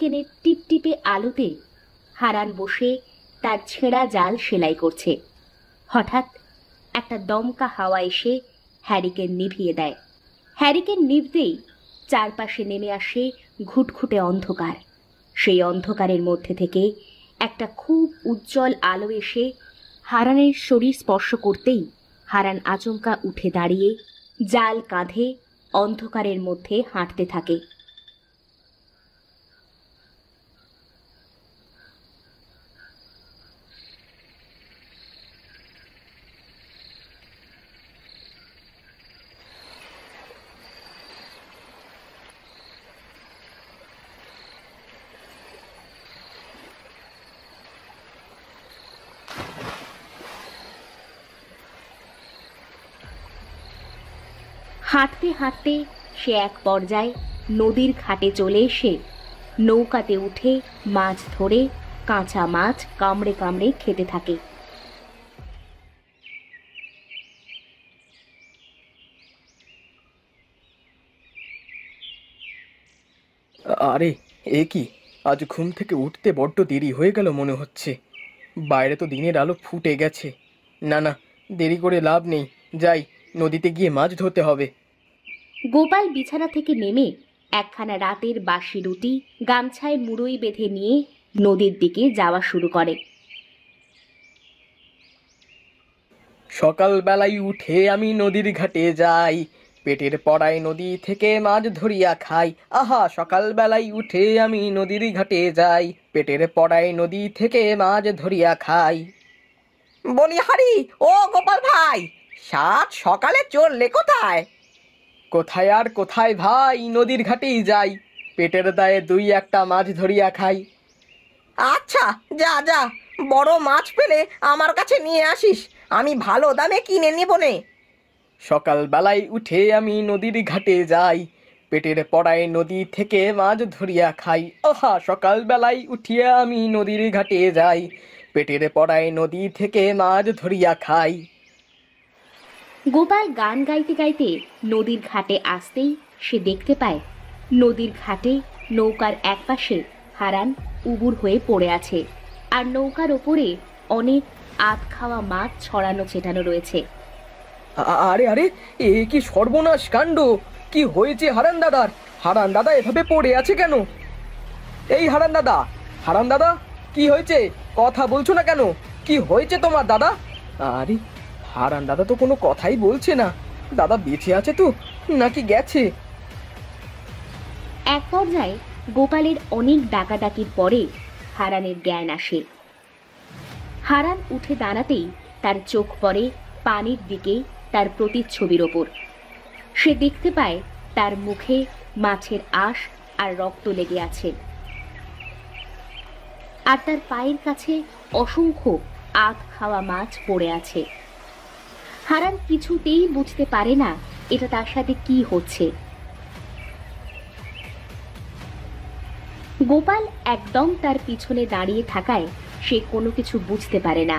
কেনের টিপটিপে আলোতে হারান বসে তার ছেঁড়া জাল সেলাই করছে। হঠাৎ একটা দমকা হাওয়া এসে হ্যারিকেন নিভিয়ে দেয়। হ্যারিকেন নিভতেই চারপাশে নেমে আসে ঘুটঘুটে অন্ধকার। সেই অন্ধকারের মধ্যে থেকে একটা খুব উজ্জ্বল আলো এসে হারানের শরীর স্পর্শ করতেই হারান আচমকা উঠে দাঁড়িয়ে জাল কাঁধে অন্ধকারের মধ্যে হাঁটতে থাকে। হাঁটতে হাঁটতে সে এক পর্যায়ে নদীর ঘাটে চলে এসে নৌকাতে উঠে মাছ ধরে কাঁচা মাছ কামড়ে কামড়ে খেতে থাকে। আরে, এ কি? আজ ঘুম থেকে উঠতে বড্ড দেরি হয়ে গেল মনে হচ্ছে। বাইরে তো দিনের আলো ফুটে গেছে। না না, দেরি করে লাভ নেই, যাই, নদীতে গিয়ে মাছ ধরতে হবে। গোপাল বিছানা থেকে নেমে একখানা রাতের বাসি রুটি গামছায় মুড়োই বেঁধে নিয়ে নদীর দিকে যাওয়া শুরু করে। সকালবেলায় উঠে আমি নদীর ঘাটে যাই, পেটের পড়ায় নদী থেকে মাছ ধরিয়া খাই। আহা, সকালবেলায় উঠে আমি নদীর ঘাটে যাই, পেটের পড়ায় নদী থেকে মাছ ধরিয়া খাই। বলিহারি, ও গোপাল ভাই, সাত সকালে চললে কোথায়? কোথায় আর কোথায় ভাই, নদীর ঘাটেই যাই, পেটের দায়ে দুই একটা মাছ ধরিয়া খাই। আচ্ছা, যা যা, বড় মাছ পেলে আমার কাছে নিয়ে আসিস, আমি ভালো দামে কিনে নেব নে। সকালবেলায় উঠে আমি নদীর ঘাটে যাই, পেটের পড়ায় নদী থেকে মাছ ধরিয়া খাই। আহা, সকালবেলায় উঠিয়া আমি নদীর ঘাটে যাই, পেটের পড়ায় নদী থেকে মাছ ধরিয়া খাই। গোপাল গান গাইতে গাইতে নদীর ঘাটে আসতেই সে দেখতে পায় নদীর ঘাটে নৌকার একপাশে হারান উবুর হয়ে পড়ে আছে, আর নৌকার ওপরে অনেক আধ খাওয়া মাছ ছড়ানো ছেটানো রয়েছে। আরে আরে, এ কি সর্বনাশ কাণ্ড! কি হয়েছে হারান দাদার? হারান দাদা এভাবে পড়ে আছে কেন? এই হারান দাদা, হারান দাদা, কি হয়েছে? কথা বলছো না কেন? কি হয়েছে তোমার দাদা? আরে, হারান দাদা তো কোনো কথাই বলছে না। দাদা বেঁচে আছে তো, নাকি গেছে? এক পর্যায়ে গোপালের অনেক ডাকাডাকির পরে হারানের জ্ঞান আসে। হারান উঠে দাঁড়াতেই তার চোখ পড়ে পানির দিকে তার প্রতিচ্ছবির ওপর। সে দেখতে পায় তার মুখে মাছের আঁশ আর রক্ত লেগে আছে, আর তার পায়ের কাছে অসংখ্য আধ খাওয়া মাছ পড়ে আছে। হারান কিছুতেই বুঝতে পারে না এটা তার সাথে কি হচ্ছে। গোপাল একদম তার পিছনে দাঁড়িয়ে থাকায় সে কোনো কিছু বুঝতে পারে না।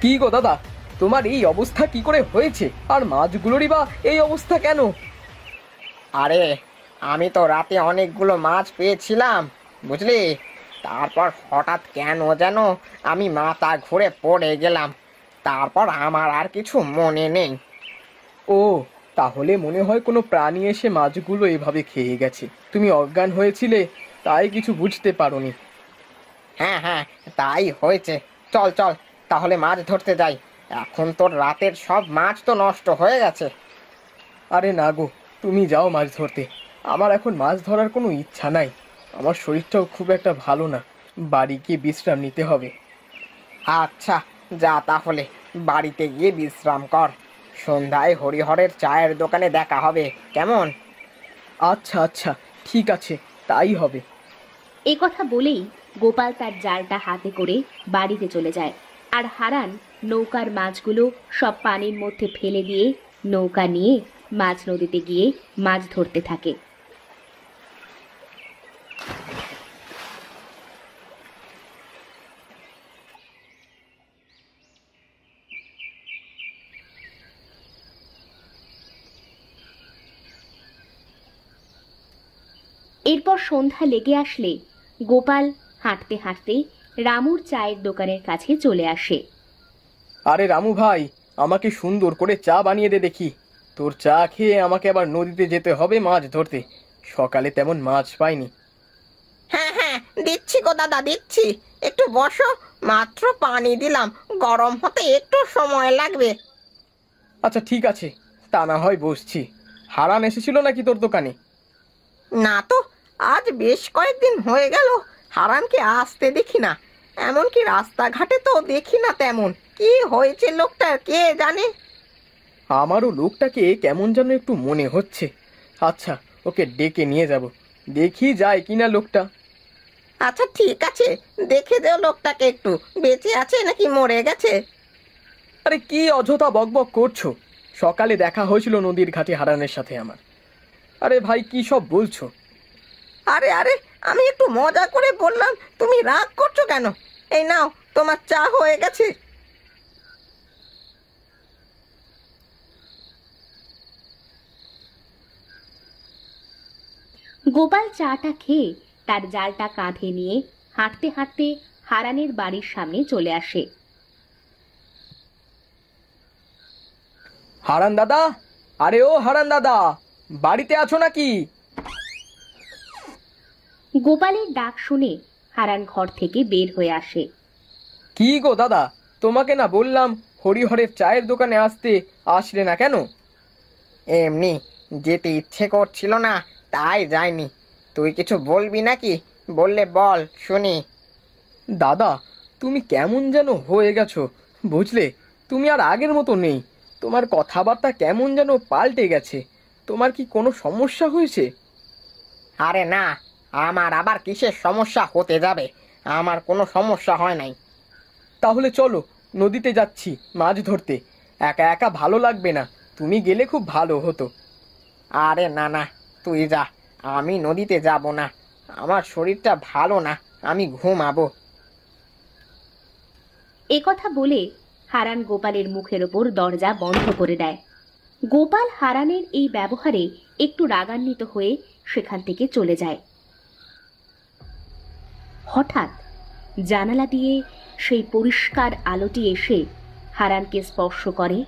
কি গো দাদা, তোমার এই অবস্থা কি করে হয়েছে? আর মাছগুলোরই বা এই অবস্থা কেন? আরে, আমি তো রাতে অনেকগুলো মাছ পেয়েছিলাম, বুঝলি? তারপর হঠাৎ কেন যেন আমি মাথা ঘুরে পড়ে গেলাম, তারপর আমার আর কিছু মনে নেই। ও, তাহলে মনে হয় কোনো প্রাণী এসে মাছগুলো এভাবে খেয়ে গেছে। তুমি অজ্ঞান হয়েছিলে, তাই কিছু বুঝতে পারোনি। হ্যাঁ হ্যাঁ, তাই হয়েছে। চল চল, তাহলে মাছ ধরতে যাই। এখন তোর রাতের সব মাছ তো নষ্ট হয়ে গেছে। আরে না গো, তুমি যাও মাছ ধরতে। আমার এখন মাছ ধরার কোনো ইচ্ছা নাই। আমার শরীরটাও খুব একটা ভালো না, বাড়ি গিয়ে বিশ্রাম নিতে হবে। আচ্ছা, যা তাহলে, বাড়িতে গিয়ে বিশ্রাম কর। সন্ধ্যায় হরিহরের চায়ের দোকানে দেখা হবে, কেমন? আচ্ছা আচ্ছা, ঠিক আছে, তাই হবে। এ কথা বলেই গোপাল তার জালটা হাতে করে বাড়িতে চলে যায়, আর হারান নৌকার মাছগুলো সব পানির মধ্যে ফেলে দিয়ে নৌকা নিয়ে মাছ নদীতে গিয়ে মাছ ধরতে থাকে। এরপর সন্ধ্যা লেগে আসলে গোপাল হাঁটতে হাঁটতে রামুর চায়ের দোকানের কাছে চলে আসে। আরে রামু ভাই, আমাকে সুন্দর করে চা বানিয়ে দে দেখি। তোর চা খেয়ে আমাকে আবার নদীতে যেতে হবে মাছ ধরতে। সকালে তেমন মাছ পাইনি। হ্যাঁ হ্যাঁ, দিচ্ছি গো দাদা, দিচ্ছি। একটু বসো, মাত্র পানি দিলাম, গরম হতে একটু সময় লাগবে। আচ্ছা ঠিক আছে, তা না হয় বসছি। হারান এসেছিল নাকি তোর দোকানে? না তো, আজ বেশ কয়েকদিন হয়ে গেল হারানকে আসতে দেখি না। এমনকি রাস্তাঘাটে তো দেখি না তেমন। কি হয়েছে লোকটার কে জানে। আমারও লোকটাকে কেমন যেন একটু মনে হচ্ছে। আচ্ছা, ওকে ডেকে নিয়ে যাব, দেখি যায় কিনা লোকটা। আচ্ছা ঠিক আছে, দেখে দেও লোকটাকে একটু, বেঁচে আছে নাকি মরে গেছে। আরে কি অযথা বকবক করছো? সকালে দেখা হয়েছিল নদীর ঘাটে হারানের সাথে আমার। আরে ভাই, কি সব বলছো? আরে আরে, আমি একটু মজা করে বললাম, তুমি রাগ করছো কেন? এই নাও, তোমার চা হয়ে গেছে। গোপাল চাটা খেয়ে তার জালটা কাঁধে নিয়ে হাঁটতে হাঁটতে হারানের বাড়ির সামনে চলে আসে। হারান দাদা, আরে ও হারান দাদা, বাড়িতে আছো নাকি? গোপালের ডাক শুনে হারান ঘর থেকে বের হয়ে আসে। কি গো দাদা, তোমাকে না বললাম হরিহরের চায়ের দোকানে আসতে, আসলে না কেন? এমনি যেতে ইচ্ছে করছিল না, তাই যাইনি। তুই কিছু বলবি নাকি? বললে বল শুনি। দাদা, তুমি কেমন যেন হয়ে গেছো, বুঝলে? তুমি আর আগের মতো নেই। তোমার কথাবার্তা কেমন যেন পাল্টে গেছে। তোমার কি কোনো সমস্যা হয়েছে? আরে না, আমার আবার কিসের সমস্যা হতে যাবে? আমার কোনো সমস্যা হয় নাই। তাহলে চলো, নদীতে যাচ্ছি মাছ ধরতে। একা একা ভালো লাগবে না, তুমি গেলে খুব ভালো হতো। আরে না না, তুই যা, আমি নদীতে যাব না। আমার শরীরটা ভালো না, আমি ঘুমাবো। একথা বলে হারান গোপালের মুখের ওপর দরজা বন্ধ করে দেয়। গোপাল হারানের এই ব্যবহারে একটু রাগান্বিত হয়ে সেখান থেকে চলে যায়। হঠাৎ জানালা দিয়ে সেই পরিষ্কার আলোটি এসে হারানকে স্পর্শ করে।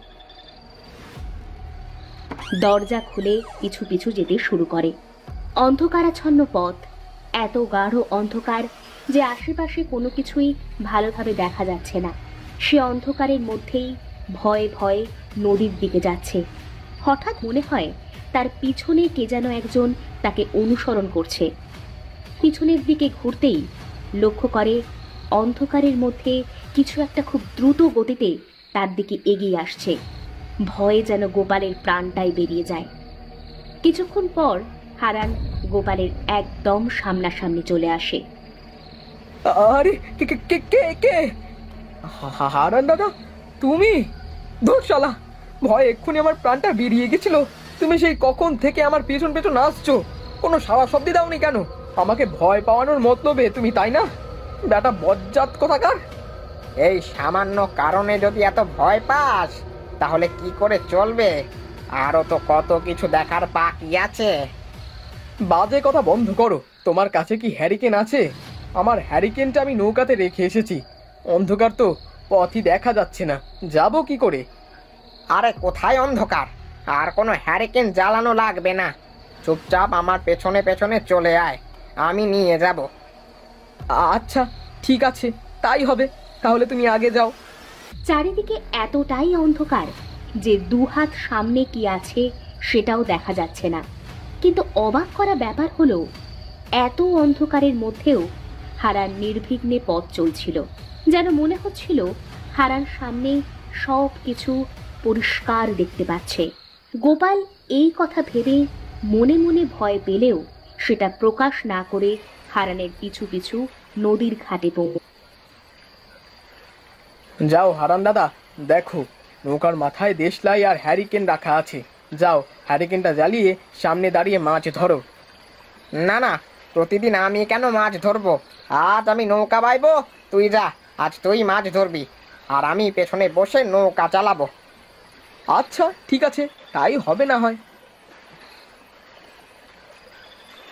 দরজা খুলে পিছু পিছু যেতে শুরু করে। অন্ধকারাচ্ছন্ন পথ, এত গাঢ় অন্ধকার যে আশেপাশে কোনো কিছুই ভালোভাবে দেখা যাচ্ছে না। সে অন্ধকারের মধ্যেই ভয়ে ভয়ে নদীর দিকে যাচ্ছে। হঠাৎ মনে হয় তার পিছনে কে যেন একজন তাকে অনুসরণ করছে। পিছনের দিকে ঘুরতেই লক্ষ্য করে অন্ধকারের মধ্যে কিছু একটা খুব দ্রুত গতিতে তার দিকে এগিয়ে আসছে। ভয়ে যেন গোপালের প্রাণটাই বেরিয়ে যায়। কিছুক্ষণ পর হারান গোপালের একদম সামনাসামনি চলে আসে। আরে কে কে কে কে কে? হারান দাদা, তুমি? ধুর শালা, ভয় এক্ষুনি আমার প্রাণটা বেরিয়ে গেছিল। তুমি সেই কখন থেকে আমার পেছন পেছন আসছো, কোনো সারা শব্দ দাওনি কেন? আমাকে ভয় পাওয়ানোর মতলবে তুমি, তাই না? বেটা বজ্জাত কোথাকার! এই সামান্য কারণে যদি এত ভয় পাস, তাহলে কি করে চলবে? আরো তো কত কিছু দেখার বাকি আছে। বাজে কথা বন্ধ করো। তোমার কাছে কি হ্যারিকেন আছে? আমার হ্যারিকেনটা আমি নৌকাতে রেখে এসেছি। অন্ধকার তো, পথই দেখা যাচ্ছে না, যাব কি করে? আরে কোথায় অন্ধকার? আর কোনো হ্যারিকেন জ্বালানো লাগবে না। চুপচাপ আমার পেছনে পেছনে চলে আয়, আমি নিয়ে যাব। আচ্ছা ঠিক আছে, তাই হবে। তাহলে তুমি আগে যাও। চারিদিকে এতটাই অন্ধকার যে দুহাত সামনে কি আছে সেটাও দেখা যাচ্ছে না। কিন্তু অবাক করা ব্যাপার হলো, এত অন্ধকারের মধ্যেও হারান নির্বিঘ্নে পথ চলছিল। যেন মনে হচ্ছিল হারান সামনে সব কিছু পরিষ্কার দেখতে পাচ্ছে। গোপাল এই কথা ভেবে মনে মনে ভয় পেলেও সেটা প্রকাশ না করে হারানের পিছু পিছু নদীর ঘাটে পড়ল। যাও হারান দাদা, দেখো নৌকার মাথায় দেশলাই আর হ্যারিকেন রাখা আছে। যাও, হ্যারিকেনটা জ্বালিয়ে সামনে দাঁড়িয়ে মাছ ধরো। না না, প্রতিদিন আমি কেন মাছ ধরবো? আজ আমি নৌকা বাইবো, তুই যা, আজ তুই মাছ ধরবি, আর আমি পেছনে বসে নৌকা চালাবো। আচ্ছা ঠিক আছে, তাই হবে না হয়।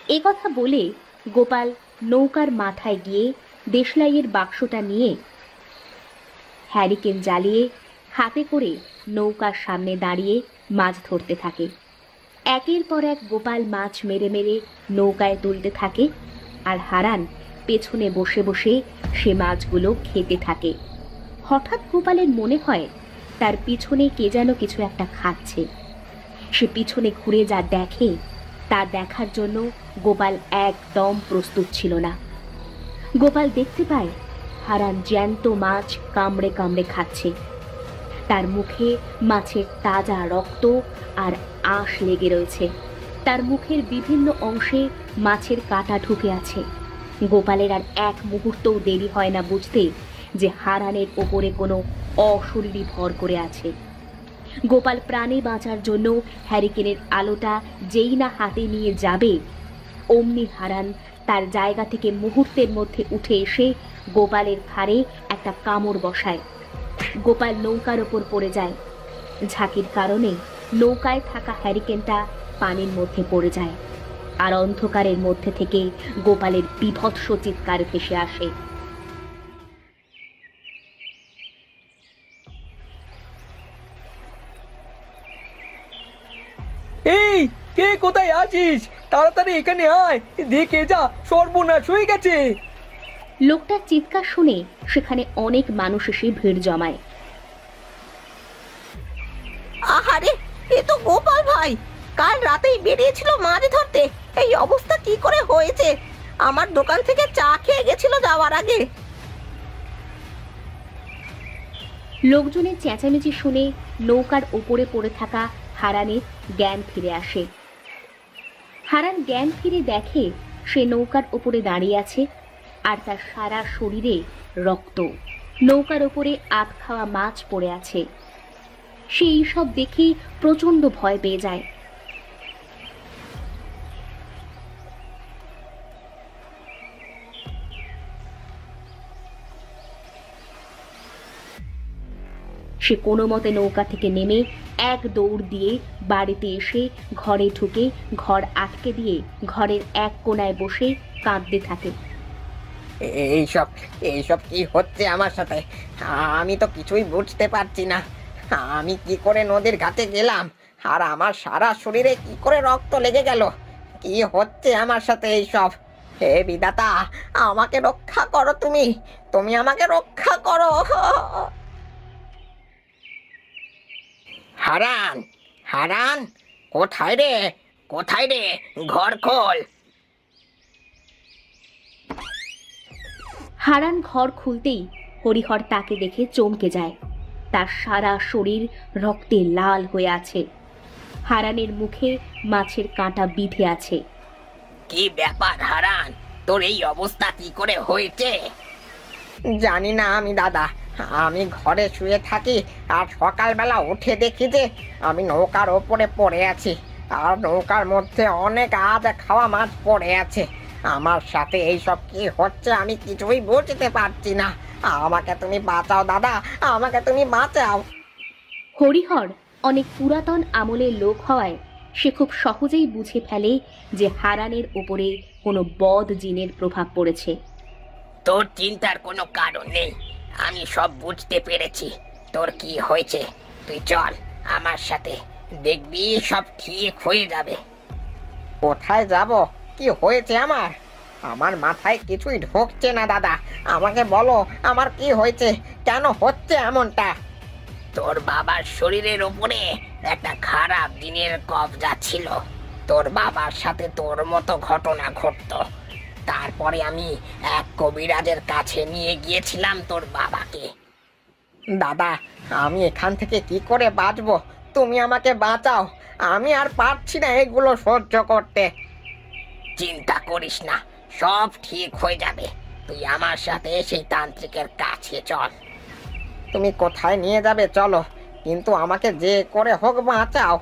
এ কথা বলে গোপাল নৌকার মাথায় গিয়ে দেশলাইয়ের বাক্সটা নিয়ে হ্যারিকেন জ্বালিয়ে হাতে করে নৌকার সামনে দাঁড়িয়ে মাছ ধরতে থাকে। একের পর এক গোপাল মাছ মেরে মেরে নৌকায় তুলতে থাকে, আর হারান পেছনে বসে বসে সে মাছগুলো খেতে থাকে। হঠাৎ গোপালের মনে হয় তার পিছনে কে যেন কিছু একটা খাচ্ছে। সে পিছনে ঘুরে যা দেখে তা দেখার জন্য গোপাল একদম প্রস্তুত ছিল না। গোপাল দেখতে পায় হারান জ্যান্ত মাছ কামড়ে কামড়ে খাচ্ছে। তার মুখে মাছের তাজা রক্ত আর আঁশ লেগে রয়েছে। তার মুখের বিভিন্ন অংশে মাছের কাঁটা ঢুকে আছে। গোপালের আর এক মুহূর্তও দেরি হয় না বুঝতে যে হারানের ওপরে কোনো অশরীরী ভর করে আছে। গোপাল প্রাণে বাঁচার জন্য হ্যারিকেনের আলোটা যেই না হাতে নিয়ে যাবে, অমনি হারান তার জায়গা থেকে মুহূর্তের মধ্যে উঠে এসে গোপালের ঘাড়ে একটা কামড় বসায়। গোপাল নৌকার ওপর পড়ে যায়। ঝাঁকির কারণে নৌকায় থাকা হ্যারিকেনটা পানির মধ্যে পড়ে যায়, আর অন্ধকারের মধ্যে থেকে গোপালের বীভৎস চিৎকার ভেসে আসে। এই, কে কোথায় আছিস? তাড়াতাড়ি এখানে আয়, দেখে যা, সর্বনাশ হয়ে গেছে। লোকটার চিৎকার শুনে সেখানে অনেক মানুষ এসে ভিড় জমায়। আহারে, এ তো গোপাল ভাই। কাল রাতেই বেরিয়েছিল মাছ ধরতে, এই অবস্থা কি করে হয়েছে? আমার দোকান থেকে চা খেয়ে গেছিল যাওয়ার আগে। লোকজনের চেঁচামেচি শুনে নৌকার ওপরে পড়ে থাকা হারানের জ্ঞান ফিরে আসে। হারান জ্ঞান ফিরে দেখে সে নৌকার ওপরে দাঁড়িয়ে আছে, আর তার সারা শরীরে রক্ত। নৌকার ওপরে আধ খাওয়া মাছ পড়ে আছে। সে এইসব দেখে প্রচন্ড ভয় পেয়ে যায়। সে কোনো মতে নৌকা থেকে নেমে এক দৌড় দিয়ে বাড়িতে এসে ঘরে ঢুকে ঘর আটকে দিয়ে ঘরের এক কোণায় বসে কাঁদতে থাকে। এইসব এইসব কি হচ্ছে আমার সাথে? আমি তো কিছুই বুঝতে পারছি না। আমি কি করে নদীর ঘাটে গেলাম, আর আমার সারা শরীরে কি করে রক্ত লেগে গেল? কি হচ্ছে আমার সাথে এইসব? হে বিধাতা, আমাকে রক্ষা করো, তুমি তুমি আমাকে রক্ষা করো। হারান, হারান, কোথায় রে? কোথায় রে? ঘর খোল। হারান ঘর খুলতেই হরিহর তাকে দেখে চমকে যায়। তার সারা শরীর রক্তে লাল হয়ে আছে। হারানের মুখে মাছের কাঁটা বিঁধে আছে। কি ব্যাপার হারান, তোর এই অবস্থা কি করে হয়েছে? জানি না আমি দাদা। আমি ঘরে শুয়ে থাকি, আর সকালবেলা উঠে দেখি যে আমি নৌকার ওপরে পড়ে আছি, আর নৌকার মধ্যে অনেক আধ খাওয়া মাছ পড়ে আছে। আমার সাথে এইসব কি হচ্ছে আমি কিছুই বুঝতে পারছি না। আমাকে তুমি বাঁচাও দাদা, আমাকে তুমি বাঁচাও। হরিহর অনেক পুরাতন আমলের লোক হওয়ায় সে খুব সহজেই বুঝে ফেলে যে হারানের ওপরে কোনো বদ জিনের প্রভাব পড়েছে। তোর চিন্তার কোনো কারণ নেই, আমি সব বুঝতে পেরেছি। তোর কি হয়েছে তুই চল আমার সাথে, দেখবি সব ঠিক হয়ে যাবে। কোথায় যাব? কি হয়েছে আমার? আমার মাথায় কিছুই ঢুকছে না দাদা। আমাকে বলো আমার কি হয়েছে, কেন হচ্ছে এমনটা? তোর বাবার শরীরের উপরে একটা খারাপ দিনের কবজা ছিল। তোর বাবার সাথে তোর মতো ঘটনা ঘটতো। তারপরে আমি এক কবিরাজের কাছে নিয়ে গিয়েছিলাম তোর বাবাকে। দাদা, আমি এখান থেকে কি করে বাঁচবো? তুমি আমাকে বাঁচাও, আমি আর পারছি না এগুলো সহ্য করতে। চিন্তা করিস না, সব ঠিক হয়ে যাবে। তুই আমার সাথে সেই তান্ত্রিকের কাছে চল। তুমি কোথায় নিয়ে যাবে চলো, কিন্তু আমাকে যে করে হোক বাঁচাও।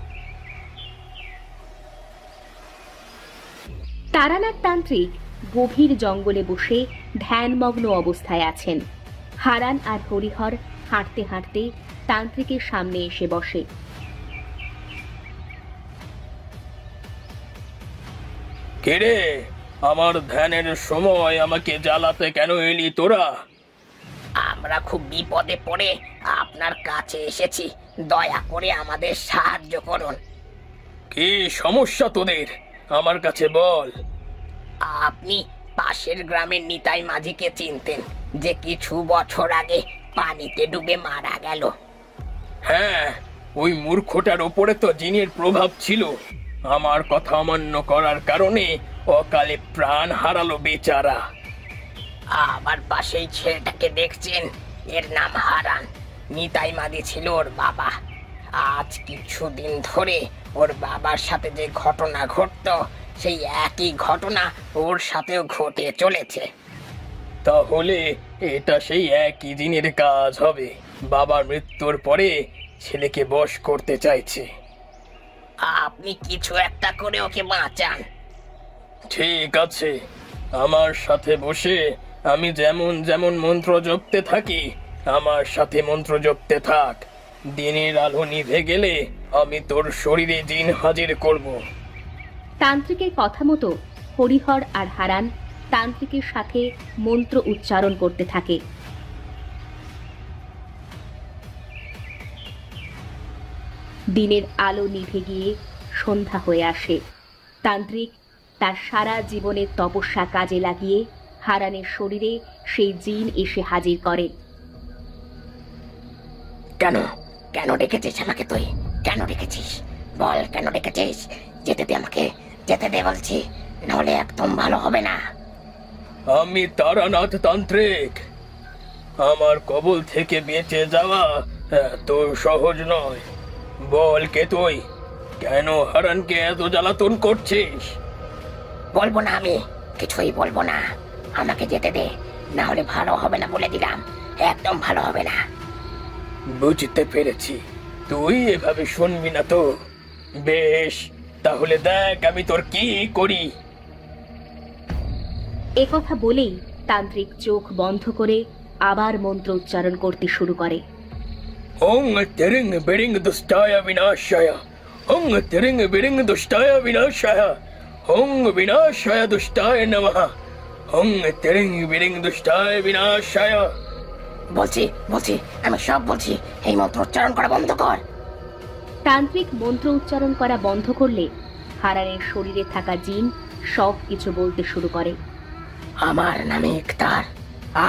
তারানাথ তান্ত্রিক গভীর জঙ্গলে বসে ধ্যানমগ্ন অবস্থায় আছেন। হারান আর হরিহর হাঁটতে হাঁটতে তান্ত্রিকের সামনে এসে বসে। কেরে, আমার ধ্যানের সময় আমাকে জ্বালাতে কেন এলি তোরা? আমরা খুব বিপদে পড়ে আপনার কাছে এসেছি, দয়া করে আমাদের সাহায্য করুন। কি সমস্যা তোদের, আমার কাছে বল। আপনি পাশের গ্রামের নিতাই মাঝিকে চিনতেন, যে কিছু বছর আগে পানিতে ডুবে মারা গেল? হ্যাঁ, ওই মূর্খটার ওপরে তো জিনের প্রভাব ছিল। আমার কথা অমান্য করার কারণে অকালে প্রাণ হারালো বেচারা। আমার পাশেই ছেলেটাকে দেখছেন, এর নাম হারান। নিতাই মাঝি ছিল ওর বাবা। আজ কিছুদিন ধরে ওর বাবার সাথে যে ঘটনা ঘটতো, সেই একই ঘটনা ওর সাথেও ঘটে চলেছে। তাহলে এটা সেই একই দিনের কাজ হবে। বাবার মৃত্যুর পরে ছেলেকে বশ করতে চাইছে। আপনি কিছু একটা করে ওকে বাঁচান। ঠিক আছে, আমার সাথে বসে আমি যেমন যেমন মন্ত্র জপতে থাকি, আমার সাথে মন্ত্র জপতে থাক। দিনের আলো নিভে গেলে আমি তোর শরীরে জিন হাজির করব। তান্ত্রিকের কথা মতো হরিহর আর হারান তান্ত্রিকের সাথে মন্ত্র উচ্চারণ করতে থাকে। দিনের আলো নিভে গিয়ে সন্ধ্যা হয়ে আসে। তান্ত্রিক তার সারা জীবনের তপস্যা কাজে লাগিয়ে হারানের শরীরে সেই জিন এসে হাজির করে। কেন কেন ডেকেছিস আমাকে? তুই কেন ডেকেছিস? বল, কেন ডেকেছিস? যেতে দে আমাকে, যেতে দে বলছি, নাহলে একদম ভালো হবে না। আমি তারানাথ তান্ত্রিক। আমার কবল থেকে বেঁচে যাওয়া এত সহজ নয়। বল কে তুই? কেন হারানকে এত জ্বালাতন করছিস? বলবো না, আমি কিছুই বলবো না। আমাকে যেতে দে, না হলে ভালো হবে না, বলে দিলাম, একদম ভালো হবে না। বুঝতে পেরেছি, তুই এভাবে শুনবি না তো। বেশ, তাহলে দেখ আমি তোর কি করি। একথা বলেই তান্ত্রিক চোখ বন্ধ করে আবার মন্ত্র উচ্চারণ করতে শুরু করে। ওং তেরিং বেরিং দুষ্টায় বিনাশায়, ওং তেরিং বেরিং দুষ্টায় বিনাশায়, ওং বিনাশায় দুষ্টায় নমঃ, ওং তেরিং বেরিং দুষ্টায় বিনাশায়। বলছি বলছি আমি সব বলছি, এই মন্ত্র উচ্চারণ করা বন্ধ কর। তান্ত্রিক মন্ত্র উচ্চারণ করা বন্ধ করলে হারানের শরীরে থাকা জিন সব কিছু বলতে শুরু করে। আমার নামে ইকতার।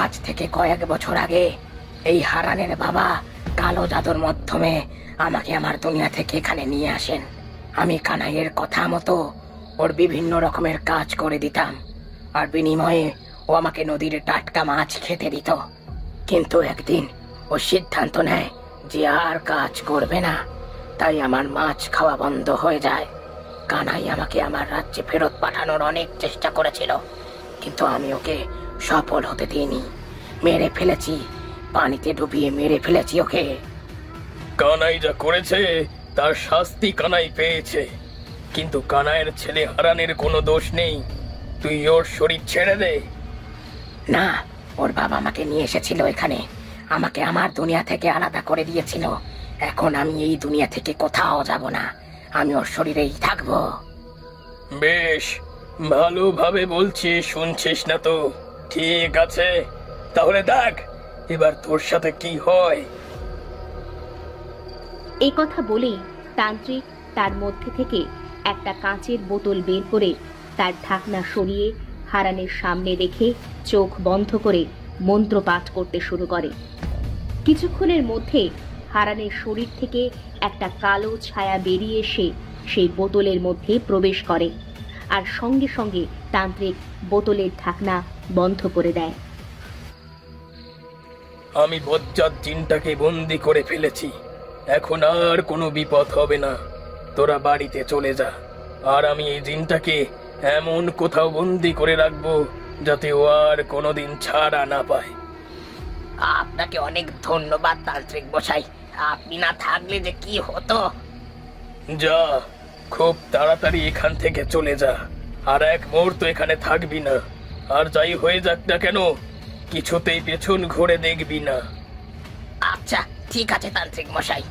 আজ থেকে কয়েক বছর আগে এই হারানের বাবা কালো জাদুর মাধ্যমে আমাকে আমার দুনিয়া থেকে এখানে নিয়ে আসেন। আমি কানাইয়ের কথা মতো ওর বিভিন্ন রকমের কাজ করে দিতাম, আর বিনিময়ে ও আমাকে নদীর টাটকা মাছ খেতে দিত। কিন্তু একদিন ও সিদ্ধান্ত নেয় যে আর কাজ করবে না, তাই আমার মাছ খাওয়া বন্ধ হয়ে যায়। কানাই আমাকে আমার রাজ্যে ফেরত পাঠানোর অনেক চেষ্টা করেছিল, কিন্তু আমি ওকে সফল হতে দিইনি। মেরে ফেলেছি, পানিতে ডুবিয়ে মেরে ফেলেছি ওকে। কানাই যা করেছে তার শাস্তি কানাই পেয়েছে, কিন্তু কানাইয়ের ছেলে হারানের কোনো দোষ নেই। তুই ওর শরীর ছেড়ে দে। না, ওর বাবা আমাকে নিয়ে এসেছিল এখানে, আমাকে আমার দুনিয়া থেকে আলাদা করে দিয়েছিল। এখন আমি এই দুনিয়া থেকে কোথাও যাব না, আমি ওর শরীরেই থাকবো। বেশ, ভালোভাবে বলছি, শুনছিস না তো? ঠিক আছে, তাহলে দেখ এবার তোর সাথে কি হয়। এই কথা বলেই তান্ত্রিক তার মধ্যে থেকে একটা কাঁচের বোতল বের করে তার ঢাকনা সরিয়ে হারানের সামনে রেখে চোখ বন্ধ করে মন্ত্র পাঠ করতে শুরু করে। কিছুক্ষণের মধ্যে হারানের শরীর থেকে একটা কালো ছায়া বেরিয়ে এসে সেই বোতলের মধ্যে প্রবেশ করে, আর সঙ্গে সঙ্গে তান্ত্রিক বোতলের ঢাকনা বন্ধ করে দেয়। আমি বজ্জাত জিনটাকে বন্দি করে ফেলেছি, এখন আর কোনো বিপদ হবে না। তোরা বাড়িতে চলে যা, আর আমি এই জিনটাকে এমন কোথাও বন্দি করে রাখবো যাতে ও আর কোনোদিন ছাড়া না পায়। আপনাকে অনেক ধন্যবাদ তান্ত্রিক মশাই, আপনি না থাকলে যে কি হতো। যা, খুব তাড়াতাড়ি এখান থেকে চলে যা, আর এক মুহূর্ত এখানে থাকবি না। আর যাই হয়ে যাক না কেন, কিছুতেই পেছন ঘুরে দেখবি না। আচ্ছা ঠিক আছে তান্ত্রিক মশাই।